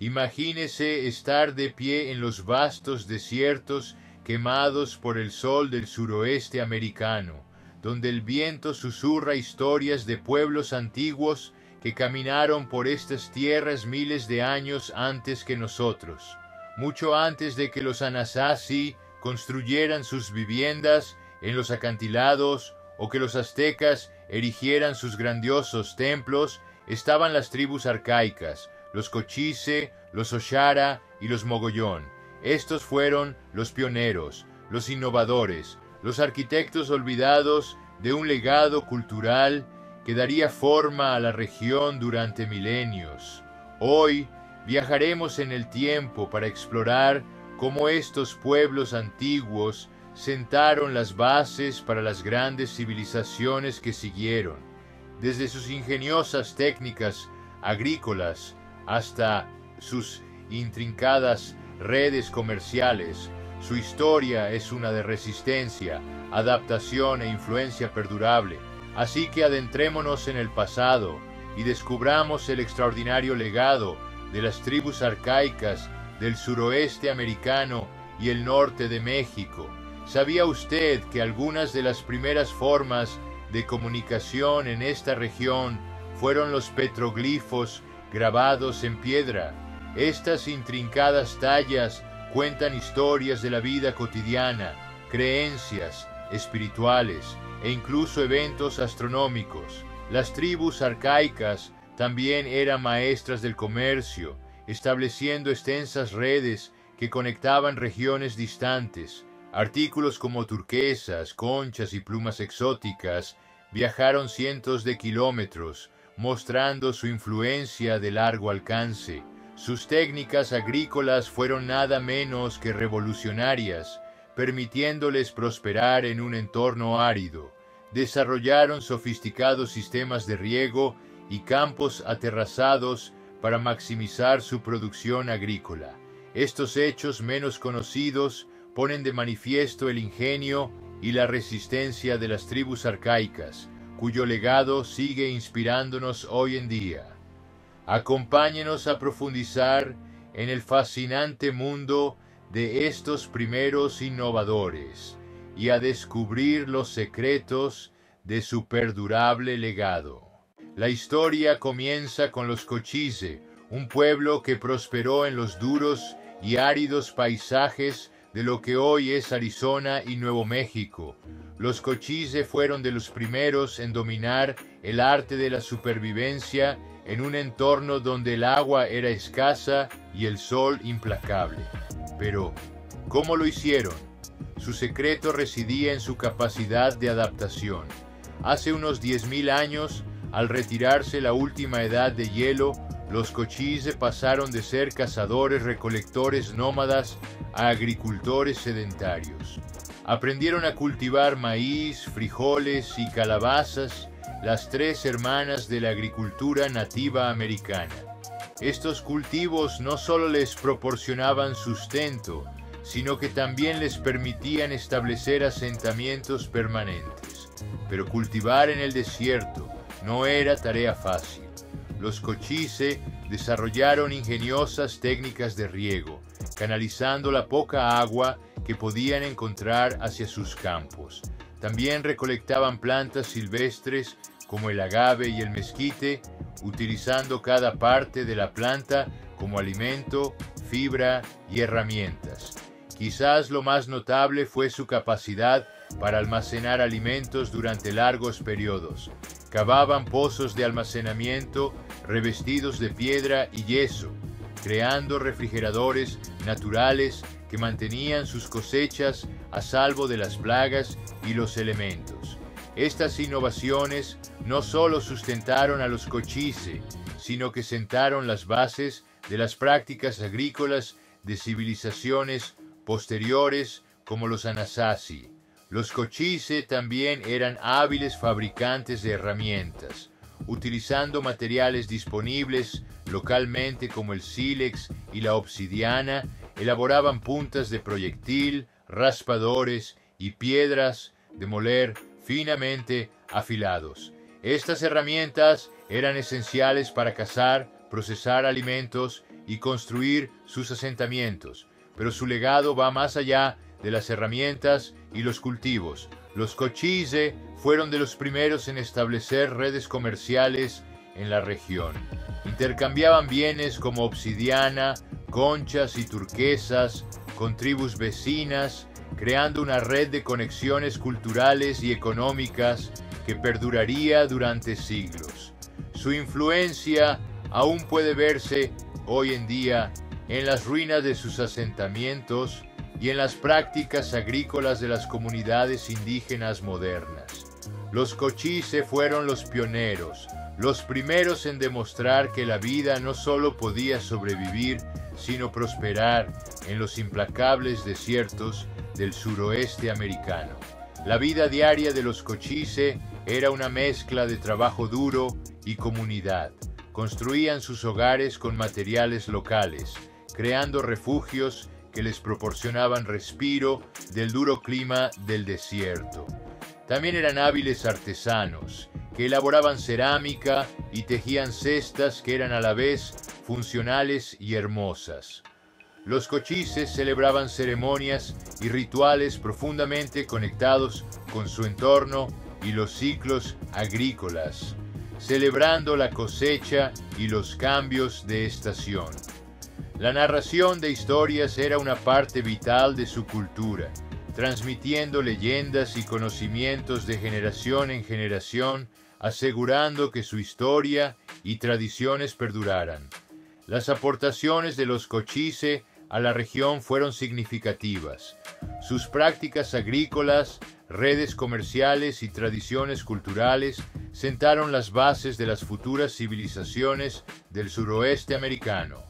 Imagínese estar de pie en los vastos desiertos quemados por el sol del suroeste americano, donde el viento susurra historias de pueblos antiguos que caminaron por estas tierras miles de años antes que nosotros, mucho antes de que los Anasazi construyeran sus viviendas en los acantilados o que los aztecas erigieran sus grandiosos templos. Estaban las tribus arcaicas, los Cochise, los Oshara y los Mogollón. Estos fueron los pioneros, los innovadores, los arquitectos olvidados de un legado cultural que daría forma a la región durante milenios. Hoy viajaremos en el tiempo para explorar cómo estos pueblos antiguos sentaron las bases para las grandes civilizaciones que siguieron, desde sus ingeniosas técnicas agrícolas hasta sus intrincadas redes comerciales. Su historia es una de resistencia, adaptación e influencia perdurable. Así que adentrémonos en el pasado y descubramos el extraordinario legado de las tribus arcaicas del suroeste americano y el norte de México. ¿Sabía usted que algunas de las primeras formas de comunicación en esta región fueron los petroglifos grabados en piedra? Estas intrincadas tallas cuentan historias de la vida cotidiana, creencias espirituales e incluso eventos astronómicos. Las tribus arcaicas también eran maestras del comercio, estableciendo extensas redes que conectaban regiones distantes. Artículos como turquesas, conchas y plumas exóticas viajaron cientos de kilómetros, mostrando su influencia de largo alcance. Sus técnicas agrícolas fueron nada menos que revolucionarias, permitiéndoles prosperar en un entorno árido. Desarrollaron sofisticados sistemas de riego y campos aterrazados para maximizar su producción agrícola. Estos hechos menos conocidos ponen de manifiesto el ingenio y la resistencia de las tribus arcaicas, cuyo legado sigue inspirándonos hoy en día. Acompáñenos a profundizar en el fascinante mundo de estos primeros innovadores y a descubrir los secretos de su perdurable legado. La historia comienza con los Cochise, un pueblo que prosperó en los duros y áridos paisajes de lo que hoy es Arizona y Nuevo México. Los Cochise fueron de los primeros en dominar el arte de la supervivencia en un entorno donde el agua era escasa y el sol implacable. Pero, ¿cómo lo hicieron? Su secreto residía en su capacidad de adaptación. Hace unos 10.000 años, al retirarse la última edad de hielo, los Cochise pasaron de ser cazadores-recolectores nómadas a agricultores sedentarios. Aprendieron a cultivar maíz, frijoles y calabazas, las tres hermanas de la agricultura nativa americana. Estos cultivos no solo les proporcionaban sustento, sino que también les permitían establecer asentamientos permanentes. Pero cultivar en el desierto no era tarea fácil. Los Cochise desarrollaron ingeniosas técnicas de riego, canalizando la poca agua que podían encontrar hacia sus campos. También recolectaban plantas silvestres como el agave y el mezquite, utilizando cada parte de la planta como alimento, fibra y herramientas. Quizás lo más notable fue su capacidad para almacenar alimentos durante largos periodos. Cavaban pozos de almacenamiento revestidos de piedra y yeso, creando refrigeradores naturales que mantenían sus cosechas a salvo de las plagas y los elementos. Estas innovaciones no solo sustentaron a los Cochise, sino que sentaron las bases de las prácticas agrícolas de civilizaciones posteriores como los Anasazi. Los Cochise también eran hábiles fabricantes de herramientas, utilizando materiales disponibles localmente como el sílex y la obsidiana. Elaboraban puntas de proyectil, raspadores y piedras de moler finamente afilados. Estas herramientas eran esenciales para cazar, procesar alimentos y construir sus asentamientos, pero su legado va más allá de las herramientas y los cultivos. Los cochise fueron de los primeros en establecer redes comerciales en la región. Intercambiaban bienes como obsidiana, conchas y turquesas con tribus vecinas, creando una red de conexiones culturales y económicas que perduraría durante siglos. Su influencia aún puede verse hoy en día en las ruinas de sus asentamientos y en las prácticas agrícolas de las comunidades indígenas modernas. Los cochise fueron los pioneros, los primeros en demostrar que la vida no solo podía sobrevivir, sino prosperar en los implacables desiertos del suroeste americano. La vida diaria de los cochise era una mezcla de trabajo duro y comunidad. Construían sus hogares con materiales locales, creando refugios que les proporcionaban respiro del duro clima del desierto. También eran hábiles artesanos, que elaboraban cerámica y tejían cestas que eran a la vez funcionales y hermosas. Los cochises celebraban ceremonias y rituales profundamente conectados con su entorno y los ciclos agrícolas, celebrando la cosecha y los cambios de estación. La narración de historias era una parte vital de su cultura, transmitiendo leyendas y conocimientos de generación en generación, asegurando que su historia y tradiciones perduraran. Las aportaciones de los cochise a la región fueron significativas. Sus prácticas agrícolas, redes comerciales y tradiciones culturales sentaron las bases de las futuras civilizaciones del suroeste americano.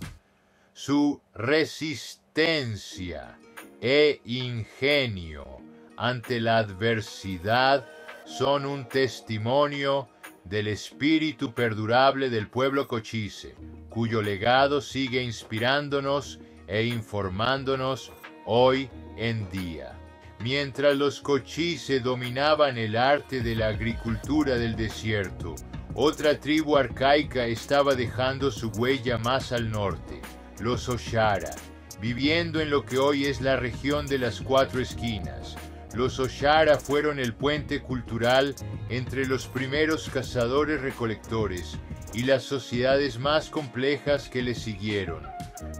Su resistencia e ingenio ante la adversidad son un testimonio del espíritu perdurable del pueblo cochise, cuyo legado sigue inspirándonos e informándonos hoy en día. Mientras los cochise dominaban el arte de la agricultura del desierto, otra tribu arcaica estaba dejando su huella más al norte, los Oshara, viviendo en lo que hoy es la región de las Cuatro Esquinas. Los Oshara fueron el puente cultural entre los primeros cazadores-recolectores y las sociedades más complejas que le siguieron.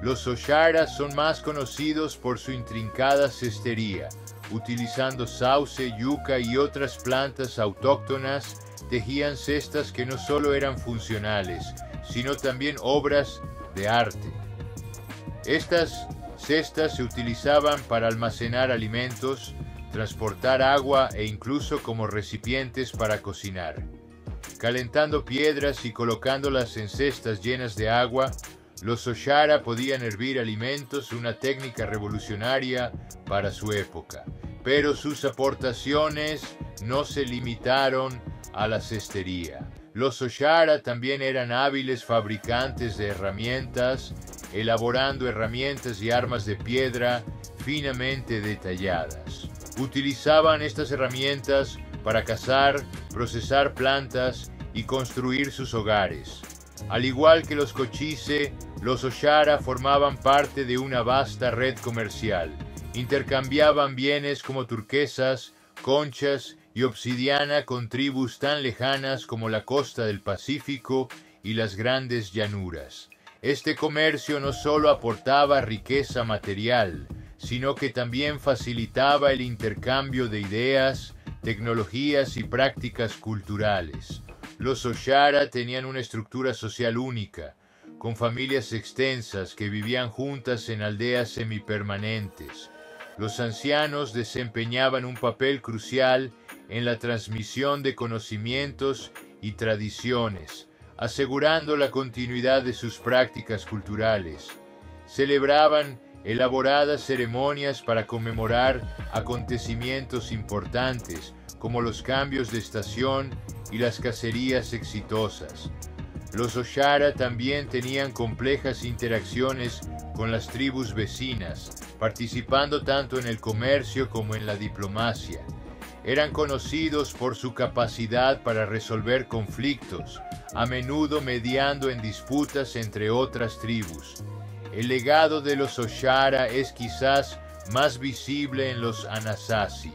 Los Oshara son más conocidos por su intrincada cestería. Utilizando sauce, yuca y otras plantas autóctonas, tejían cestas que no solo eran funcionales, sino también obras de arte. Estas cestas se utilizaban para almacenar alimentos, transportar agua e incluso como recipientes para cocinar. Calentando piedras y colocándolas en cestas llenas de agua, los Oshara podían hervir alimentos, una técnica revolucionaria para su época. Pero sus aportaciones no se limitaron a la cestería. Los Oshara también eran hábiles fabricantes de herramientas, elaborando herramientas y armas de piedra finamente detalladas. Utilizaban estas herramientas para cazar, procesar plantas y construir sus hogares. Al igual que los cochise, los Oshara formaban parte de una vasta red comercial. Intercambiaban bienes como turquesas, conchas y obsidiana con tribus tan lejanas como la costa del Pacífico y las grandes llanuras. Este comercio no solo aportaba riqueza material, sino que también facilitaba el intercambio de ideas, tecnologías y prácticas culturales. Los Oshara tenían una estructura social única, con familias extensas que vivían juntas en aldeas semipermanentes. Los ancianos desempeñaban un papel crucial en la transmisión de conocimientos y tradiciones, asegurando la continuidad de sus prácticas culturales. Celebraban elaboradas ceremonias para conmemorar acontecimientos importantes, como los cambios de estación y las cacerías exitosas. Los Oshara también tenían complejas interacciones con las tribus vecinas, participando tanto en el comercio como en la diplomacia. Eran conocidos por su capacidad para resolver conflictos, a menudo mediando en disputas entre otras tribus. El legado de los Oshara es quizás más visible en los Anasazi,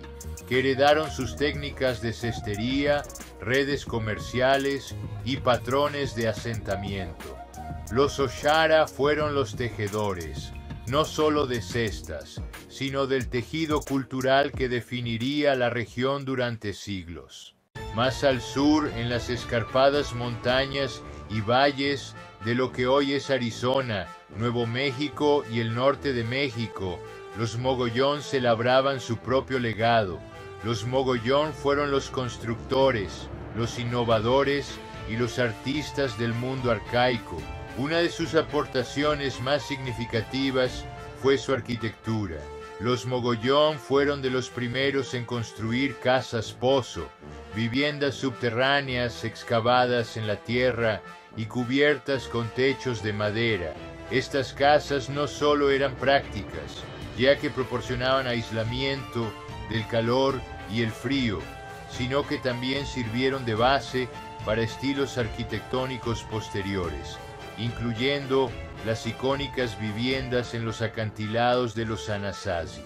que heredaron sus técnicas de cestería, redes comerciales y patrones de asentamiento. Los Oshara fueron los tejedores, no solo de cestas, sino del tejido cultural que definiría la región durante siglos. Más al sur, en las escarpadas montañas y valles de lo que hoy es Arizona, Nuevo México y el norte de México, los Mogollón se labraban su propio legado. Los Mogollón fueron los constructores, los innovadores y los artistas del mundo arcaico. Una de sus aportaciones más significativas fue su arquitectura. Los Mogollón fueron de los primeros en construir casas pozo, viviendas subterráneas excavadas en la tierra y cubiertas con techos de madera. Estas casas no solo eran prácticas, ya que proporcionaban aislamiento del calor y el frío, sino que también sirvieron de base para estilos arquitectónicos posteriores, incluyendo las icónicas viviendas en los acantilados de los Anasazi.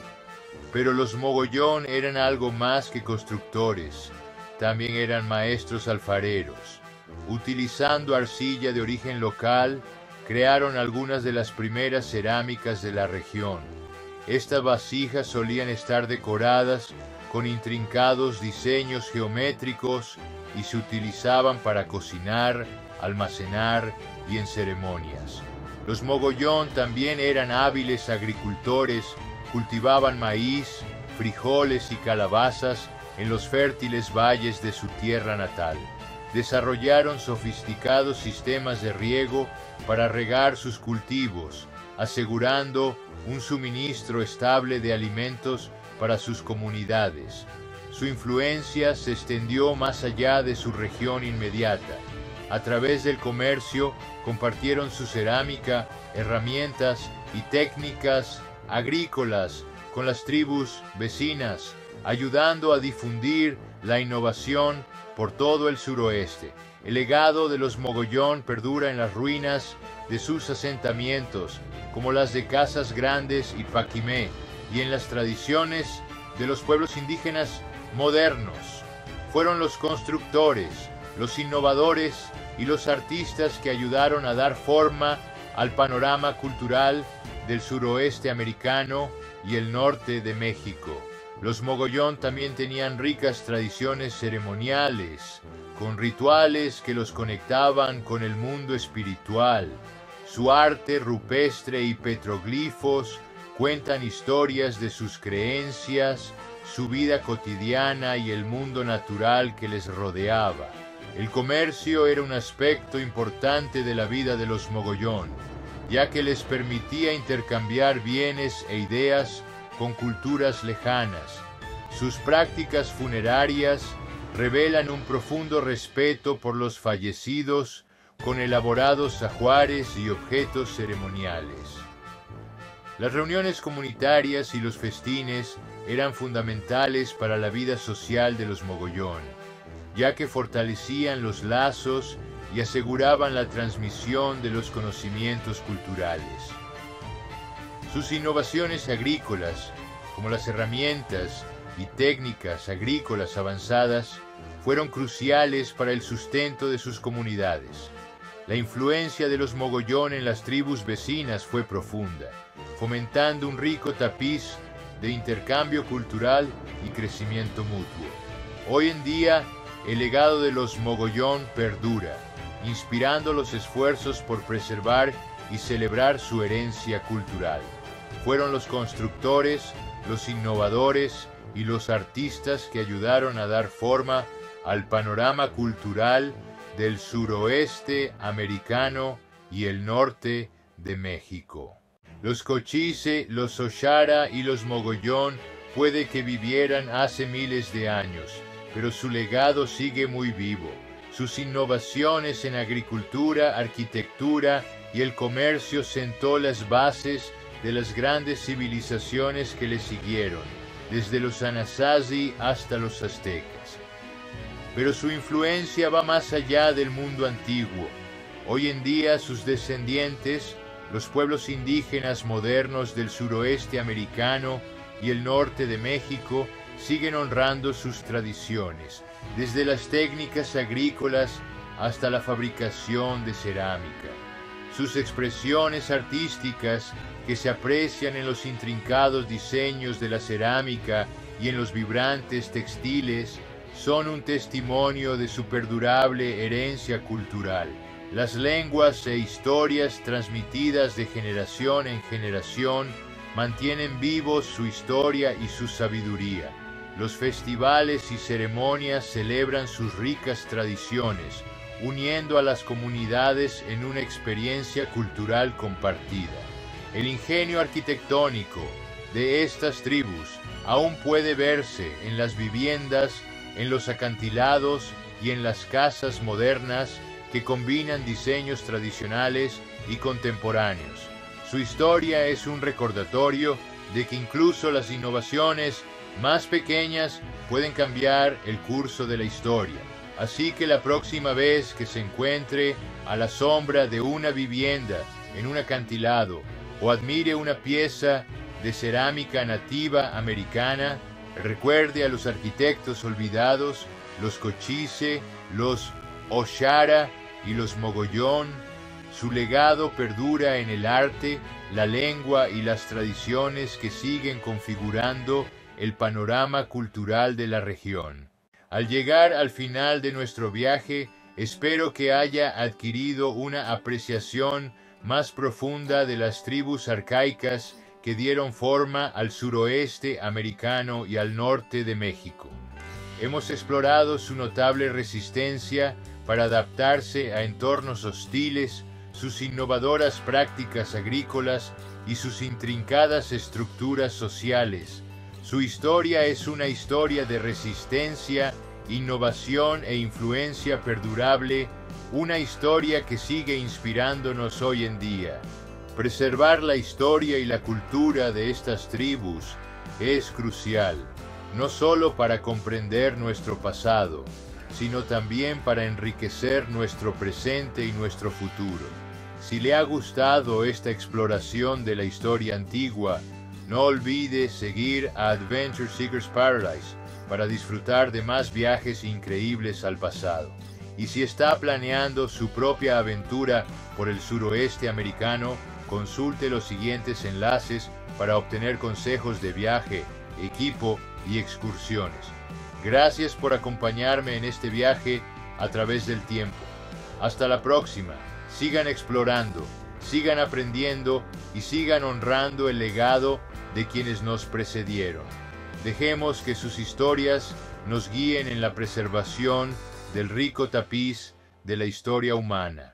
Pero los Mogollón eran algo más que constructores, también eran maestros alfareros. Utilizando arcilla de origen local, crearon algunas de las primeras cerámicas de la región. Estas vasijas solían estar decoradas con intrincados diseños geométricos y se utilizaban para cocinar, almacenar y en ceremonias. Los Mogollón también eran hábiles agricultores, cultivaban maíz, frijoles y calabazas en los fértiles valles de su tierra natal. Desarrollaron sofisticados sistemas de riego para regar sus cultivos, asegurando un suministro estable de alimentos para sus comunidades. Su influencia se extendió más allá de su región inmediata. A través del comercio compartieron su cerámica, herramientas y técnicas agrícolas con las tribus vecinas, ayudando a difundir la innovación por todo el suroeste. El legado de los Mogollón perdura en las ruinas de sus asentamientos, como las de Casas Grandes y Paquimé, y en las tradiciones de los pueblos indígenas modernos. Fueron los constructores, los innovadores y los artistas que ayudaron a dar forma al panorama cultural del suroeste americano y el norte de México. Los Mogollón también tenían ricas tradiciones ceremoniales, con rituales que los conectaban con el mundo espiritual. Su arte rupestre y petroglifos cuentan historias de sus creencias, su vida cotidiana y el mundo natural que les rodeaba. El comercio era un aspecto importante de la vida de los Mogollón, ya que les permitía intercambiar bienes e ideas con culturas lejanas. Sus prácticas funerarias revelan un profundo respeto por los fallecidos, con elaborados ajuares y objetos ceremoniales. Las reuniones comunitarias y los festines eran fundamentales para la vida social de los Mogollón, ya que fortalecían los lazos y aseguraban la transmisión de los conocimientos culturales. Sus innovaciones agrícolas, como las herramientas y técnicas agrícolas avanzadas, fueron cruciales para el sustento de sus comunidades. La influencia de los Mogollón en las tribus vecinas fue profunda, fomentando un rico tapiz de intercambio cultural y crecimiento mutuo. Hoy en día, el legado de los Mogollón perdura, inspirando los esfuerzos por preservar y celebrar su herencia cultural. Fueron los constructores, los innovadores y los artistas que ayudaron a dar forma al panorama cultural del suroeste americano y el norte de México. Los Cochise, los Oshara y los Mogollón puede que vivieran hace miles de años, pero su legado sigue muy vivo. Sus innovaciones en agricultura, arquitectura y el comercio sentó las bases de las grandes civilizaciones que le siguieron, desde los Anasazi hasta los aztecas. Pero su influencia va más allá del mundo antiguo. Hoy en día sus descendientes, los pueblos indígenas modernos del suroeste americano y el norte de México siguen honrando sus tradiciones, desde las técnicas agrícolas hasta la fabricación de cerámica. Sus expresiones artísticas, que se aprecian en los intrincados diseños de la cerámica y en los vibrantes textiles, son un testimonio de su perdurable herencia cultural. Las lenguas e historias transmitidas de generación en generación mantienen vivos su historia y su sabiduría. Los festivales y ceremonias celebran sus ricas tradiciones, uniendo a las comunidades en una experiencia cultural compartida. El ingenio arquitectónico de estas tribus aún puede verse en las viviendas, en los acantilados y en las casas modernas que combinan diseños tradicionales y contemporáneos. Su historia es un recordatorio de que incluso las innovaciones más pequeñas pueden cambiar el curso de la historia. Así que la próxima vez que se encuentre a la sombra de una vivienda en un acantilado o admire una pieza de cerámica nativa americana, recuerde a los arquitectos olvidados, los Cochise, los Oshara y los Mogollón. Su legado perdura en el arte, la lengua y las tradiciones que siguen configurando el panorama cultural de la región. Al llegar al final de nuestro viaje, espero que haya adquirido una apreciación más profunda de las tribus arcaicas que dieron forma al suroeste americano y al norte de México. Hemos explorado su notable resistencia para adaptarse a entornos hostiles, sus innovadoras prácticas agrícolas y sus intrincadas estructuras sociales. Su historia es una historia de resistencia, innovación e influencia perdurable, una historia que sigue inspirándonos hoy en día. Preservar la historia y la cultura de estas tribus es crucial, no solo para comprender nuestro pasado, sino también para enriquecer nuestro presente y nuestro futuro. Si le ha gustado esta exploración de la historia antigua, no olvide seguir a Adventure Seekers Paradise para disfrutar de más viajes increíbles al pasado. Y si está planeando su propia aventura por el suroeste americano, consulte los siguientes enlaces para obtener consejos de viaje, equipo y excursiones. Gracias por acompañarme en este viaje a través del tiempo. Hasta la próxima. Sigan explorando, sigan aprendiendo y sigan honrando el legado de quienes nos precedieron. Dejemos que sus historias nos guíen en la preservación del rico tapiz de la historia humana.